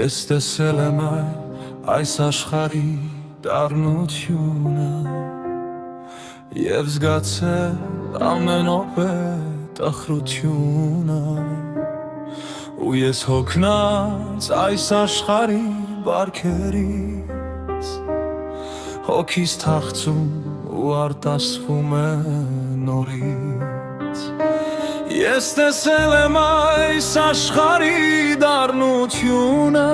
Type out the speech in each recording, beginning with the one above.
Ես տեսել եմ այս աշխարհի դառնությունը Եվ զգացել ամենով է տխրությունը Ու ես հոգնած այս աշխարհի բարքերից Հոգիս թախծում ու արտասվում է նորից Ես տեսել եմ այս աշխարհի դառնությունը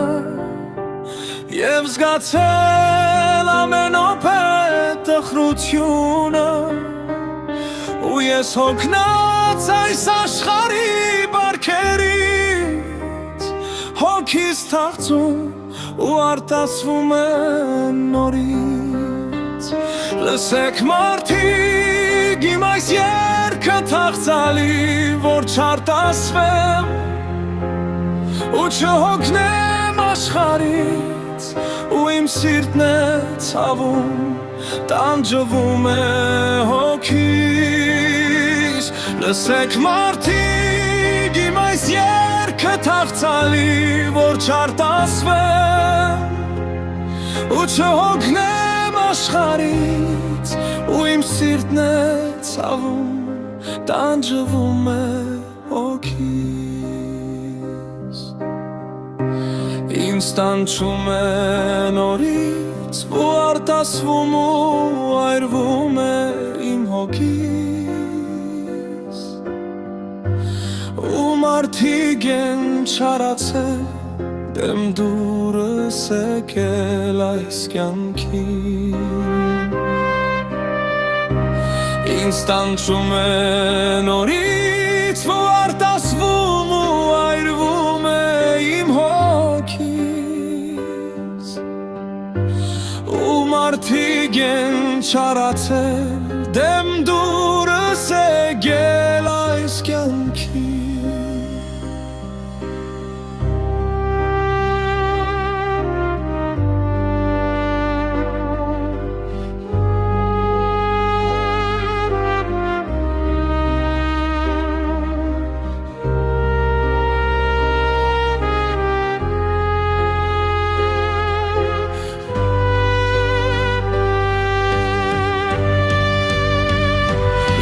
Եվ զգացել ամենով է տխրությունը Ու ես հոգնած այս աշխարհի բարքերից Հոգիս թախծում ու արտասվում է նորից Լսեք մարդիկ իմ այս երգը թախծալի Որ չարտասվեմ ու չհոգնեմ աշխարհից Ու իմ սիրտն է ցավում, տանջվում է հոգիս Լսեք մարդիկ իմ այս երգը թախծալի Որ չարտասվեմ ու չհոգնեմ աշխարհից Ու իմ սիրտն է ցավում, տանջվում է հոգիս Ինձ տանջում է նորից ու արտասվում ու այրվում է իմ հոգիս Ու մարդիկ են չարացել դեմ դուրս եկել այս կյանքին Ինձ տանջում է նորից ու արտասվում ու այրվում է իմ հոգիս Ու մարդիկ են չարացել դեմ դուրս եկել այս կյանքին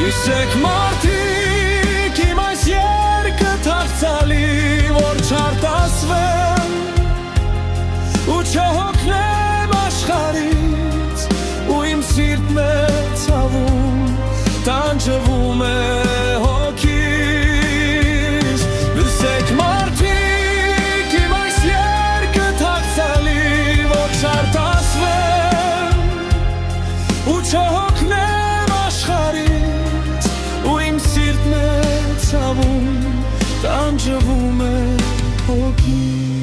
Իսկ մարդիկ իմ այս երգը թախծալի Որ չարտասվեմ ու չհոգնեմ աշխարհից Ու իմ սիրտն է ցավում, տանջվում է հոգիս Իսկ մարդիկ իմ այս երգը թախծալի Որ չարտասվեմ ու չհոգնեմ աշխարհից Ու իմ սիրտն է ցավում, տանջվում է հոգիս